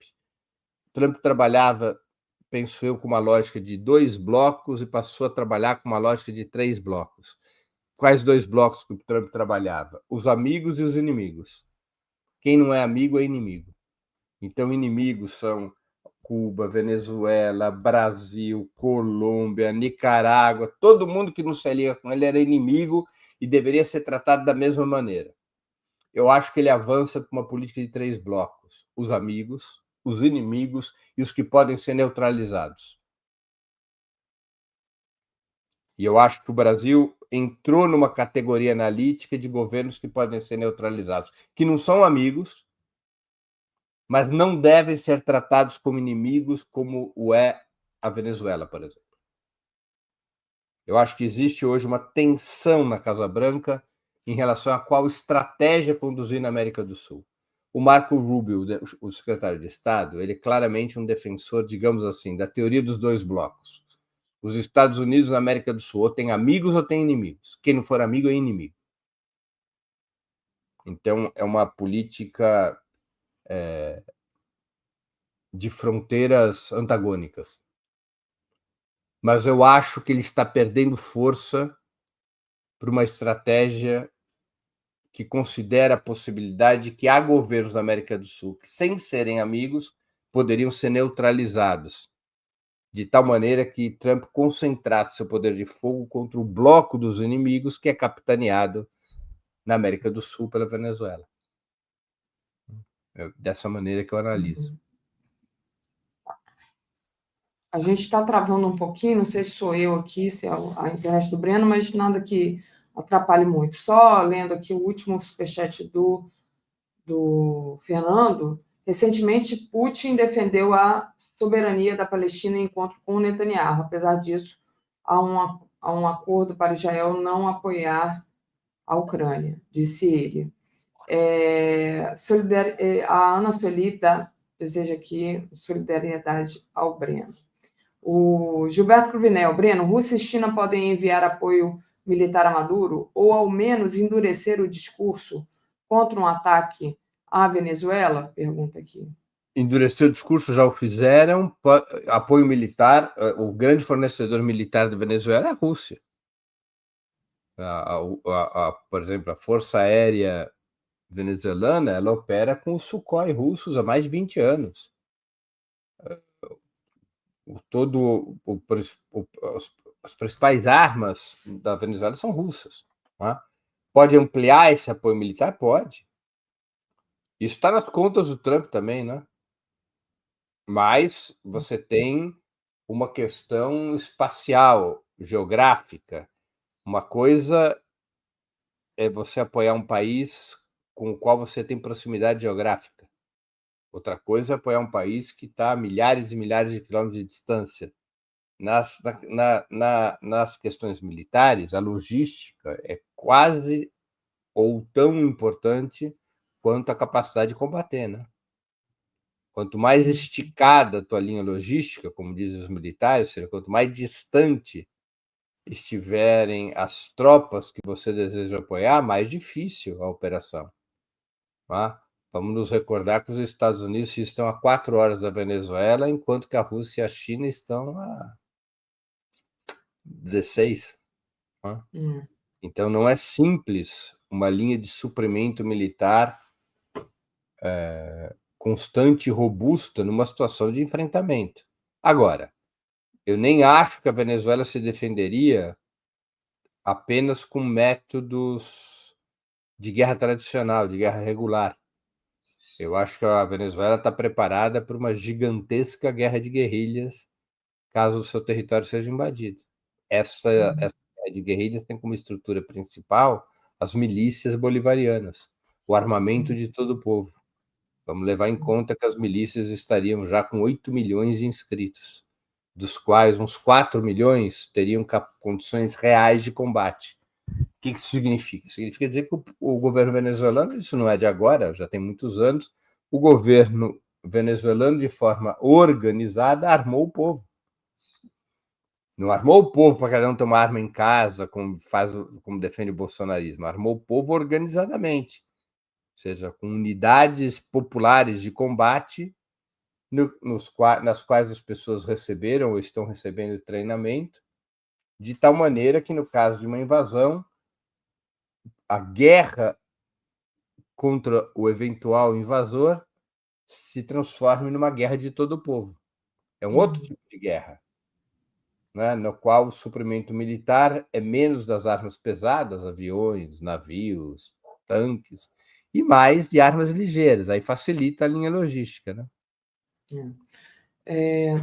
Trump trabalhava, penso eu, com uma lógica de 2 blocos e passou a trabalhar com uma lógica de 3 blocos. Quais 2 blocos que o Trump trabalhava? Os amigos e os inimigos. Quem não é amigo é inimigo. Então, inimigos são Cuba, Venezuela, Brasil, Colômbia, Nicarágua, todo mundo que não se alia com ele era inimigo e deveria ser tratado da mesma maneira. Eu acho que ele avança com uma política de 3 blocos: os amigos, os inimigos e os que podem ser neutralizados. E eu acho que o Brasil entrou numa categoria analítica de governos que podem ser neutralizados, que não são amigos, mas não devem ser tratados como inimigos, como o é a Venezuela, por exemplo. Eu acho que existe hoje uma tensão na Casa Branca em relação a qual estratégia conduzir na América do Sul. O Marco Rubio, o secretário de Estado, ele é claramente um defensor, digamos assim, da teoria dos 2 blocos. Os Estados Unidos na América do Sul ou tem amigos ou tem inimigos. Quem não for amigo é inimigo. Então, é uma política de fronteiras antagônicas. Mas eu acho que ele está perdendo força para uma estratégia que considera a possibilidade de que há governos da América do Sul que, sem serem amigos, poderiam ser neutralizados, de tal maneira que Trump concentrasse seu poder de fogo contra o bloco dos inimigos que é capitaneado na América do Sul pela Venezuela. Dessa maneira que eu analiso. A gente está travando um pouquinho, não sei se sou eu aqui, se é a internet do Breno, mas nada que atrapalhe muito. Só lendo aqui o último superchat do Fernando. Recentemente, Putin defendeu a soberania da Palestina em encontro com o Netanyahu. Apesar disso, há um acordo para Israel não apoiar a Ucrânia, disse ele. A Ana Sueli deseja aqui solidariedade ao Breno. O Gilberto Cruvinel, Breno, Rússia e China podem enviar apoio militar a Maduro ou, ao menos, endurecer o discurso contra um ataque à Venezuela? Pergunta aqui. Endurecer o discurso, já o fizeram. Apoio militar, o grande fornecedor militar da Venezuela é a Rússia. Por exemplo, a Força Aérea venezuelana, ela opera com os Sukhoi russos há mais de 20 anos. As principais armas da Venezuela são russas. Né? Pode ampliar esse apoio militar? Pode. Isso está nas contas do Trump também, né? Mas você tem uma questão espacial, geográfica. Uma coisa é você apoiar um país com o qual você tem proximidade geográfica. Outra coisa é apoiar um país que está a milhares e milhares de quilômetros de distância. Nas questões militares, a logística é quase ou tão importante quanto a capacidade de combater, né? Quanto mais esticada a tua linha logística, como dizem os militares, ou seja, quanto mais distante estiverem as tropas que você deseja apoiar, mais difícil a operação. Tá? Vamos nos recordar que os Estados Unidos estão a 4 horas da Venezuela, enquanto que a Rússia e a China estão a 16. Tá? Então, não é simples uma linha de suprimento militar constante e robusta numa situação de enfrentamento. Agora, eu nem acho que a Venezuela se defenderia apenas com métodos de guerra tradicional, de guerra regular. Eu acho que a Venezuela está preparada para uma gigantesca guerra de guerrilhas, caso o seu território seja invadido. Essa guerra de guerrilhas tem como estrutura principal as milícias bolivarianas, o armamento de todo o povo. Vamos levar em conta que as milícias estariam já com 8 milhões de inscritos, dos quais uns 4 milhões teriam condições reais de combate. O que isso significa? Significa dizer que o governo venezuelano, isso não é de agora, já tem muitos anos, o governo venezuelano, de forma organizada, armou o povo. Não armou o povo para cada um ter uma arma em casa, como defende o bolsonarismo. Armou o povo organizadamente, ou seja, com unidades populares de combate, nas quais as pessoas receberam ou estão recebendo treinamento, de tal maneira que, no caso de uma invasão, a guerra contra o eventual invasor se transforme numa guerra de todo o povo. É um outro tipo de guerra, né, no qual o suprimento militar é menos das armas pesadas, aviões, navios, tanques, e mais de armas ligeiras. Aí facilita a linha logística, né?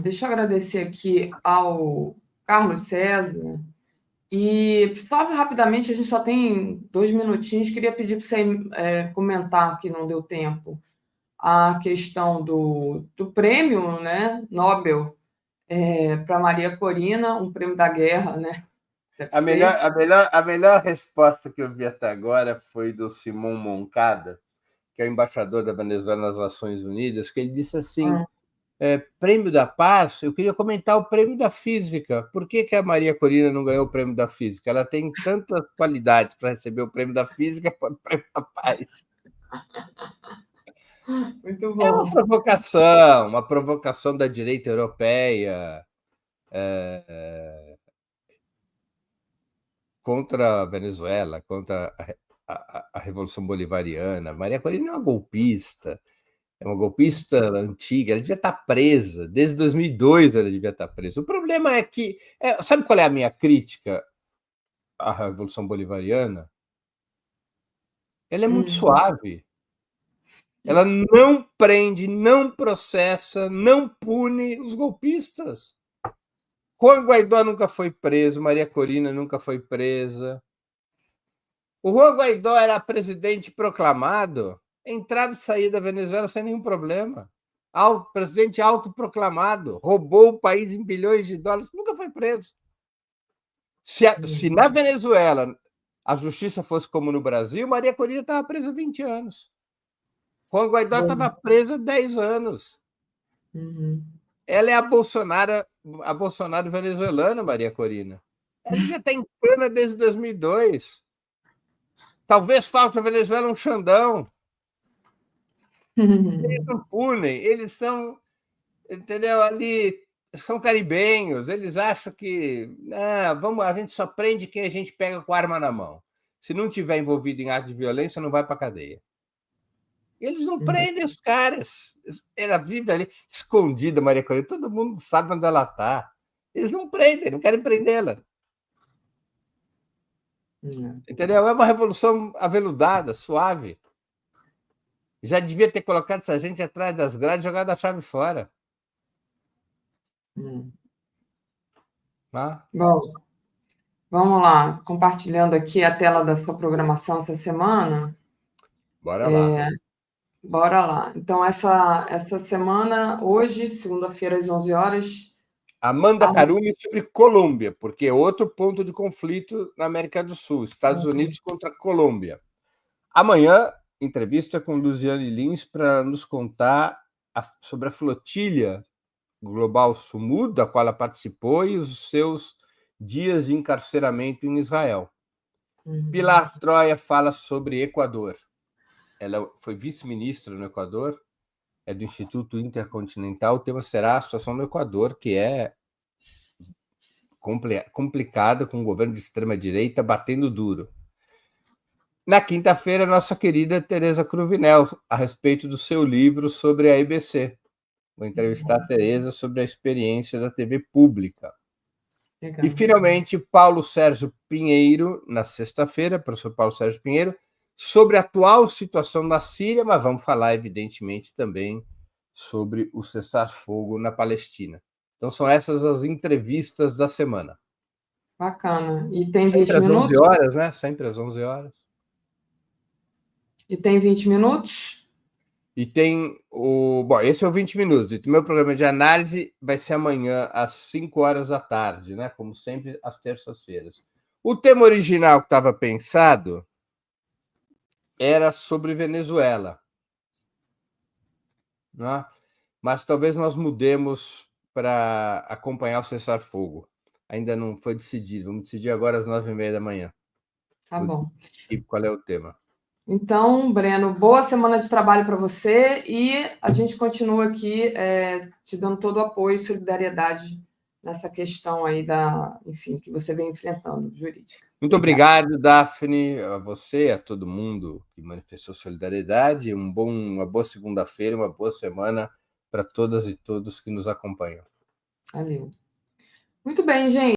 Deixa eu agradecer aqui ao Carlos César. E só rapidamente, a gente só tem 2 minutinhos, queria pedir para você comentar, que não deu tempo, a questão do prêmio, né, Nobel, para Maria Corina, um prêmio da guerra, né? A melhor resposta que eu vi até agora foi do Simão Moncada, que é o embaixador da Venezuela nas Nações Unidas, que ele disse assim: prêmio da paz, eu queria comentar o prêmio da física. Por que a Maria Corina não ganhou o prêmio da física? Ela tem tantas qualidades para receber o prêmio da física quanto o prêmio da paz. Muito bom. É uma provocação da direita europeia contra a Venezuela, contra a Revolução Bolivariana. Maria Corina é uma golpista. É uma golpista antiga, ela devia estar presa. Desde 2002 ela devia estar presa. O problema é que... sabe qual é a minha crítica à Revolução Bolivariana? Ela é muito suave. Ela não prende, não processa, não pune os golpistas. Juan Guaidó nunca foi preso, Maria Corina nunca foi presa. O Juan Guaidó era presidente proclamado, entrava e saía da Venezuela sem nenhum problema. Presidente autoproclamado, roubou o país em bilhões de dólares, nunca foi preso. Se na Venezuela a justiça fosse como no Brasil, Maria Corina estava presa há 20 anos. Juan Guaidó estava preso há 10 anos. Ela é a Bolsonaro venezuelana, Maria Corina. Ela já está em cana desde 2002. Talvez falte a Venezuela um Xandão. Eles não punem, eles são, entendeu? Ali são caribenhos, eles acham que a gente só prende quem a gente pega com a arma na mão. Se não tiver envolvido em ato de violência, não vai para a cadeia. Eles não prendem os caras. Ela vive ali escondida, Maria Corina. Todo mundo sabe onde ela está. Eles não prendem, não querem prendê-la. Entendeu? É uma revolução aveludada, suave. Já devia ter colocado essa gente atrás das grades e jogado a chave fora. Bom, vamos lá. Compartilhando aqui a tela da sua programação essa semana. Bora lá. Bora lá. Então, essa semana, hoje, segunda-feira, às 11 horas... Amanda Carumi sobre Colômbia, porque é outro ponto de conflito na América do Sul, Estados Unidos contra Colômbia. Amanhã, entrevista com Luziane Lins para nos contar sobre a flotilha global Sumud, da qual ela participou, e os seus dias de encarceramento em Israel. Pilar Troia fala sobre Equador. Ela foi vice-ministra no Equador, é do Instituto Intercontinental. O tema será a situação no Equador, que é complicada, com o governo de extrema-direita batendo duro. Na quinta-feira, nossa querida Tereza Cruvinel, a respeito do seu livro sobre a EBC. Vou entrevistar a Tereza sobre a experiência da TV pública. Legal. E, finalmente, Paulo Sérgio Pinheiro, na sexta-feira, professor Paulo Sérgio Pinheiro, sobre a atual situação na Síria, mas vamos falar, evidentemente, também sobre o cessar-fogo na Palestina. Então, são essas as entrevistas da semana. Bacana. E tem sempre 20 minutos? Sempre às 11 horas, né? Sempre às 11 horas. E tem 20 minutos? E tem o... Bom, esse é o 20 minutos. O meu programa de análise vai ser amanhã, às 5 horas da tarde, né? Como sempre, às terças-feiras. O tema original que estava pensado era sobre Venezuela, né? Mas talvez nós mudemos para acompanhar o cessar-fogo. Ainda não foi decidido. Vamos decidir agora às 9h30 da manhã. Tá bom. E qual é o tema? Então, Breno, boa semana de trabalho para você e a gente continua aqui te dando todo o apoio e solidariedade nessa questão aí enfim, que você vem enfrentando, jurídica. Muito obrigado, Daphne, a você, a todo mundo que manifestou solidariedade. Uma boa segunda-feira, uma boa semana para todas e todos que nos acompanham. Valeu. Muito bem, gente.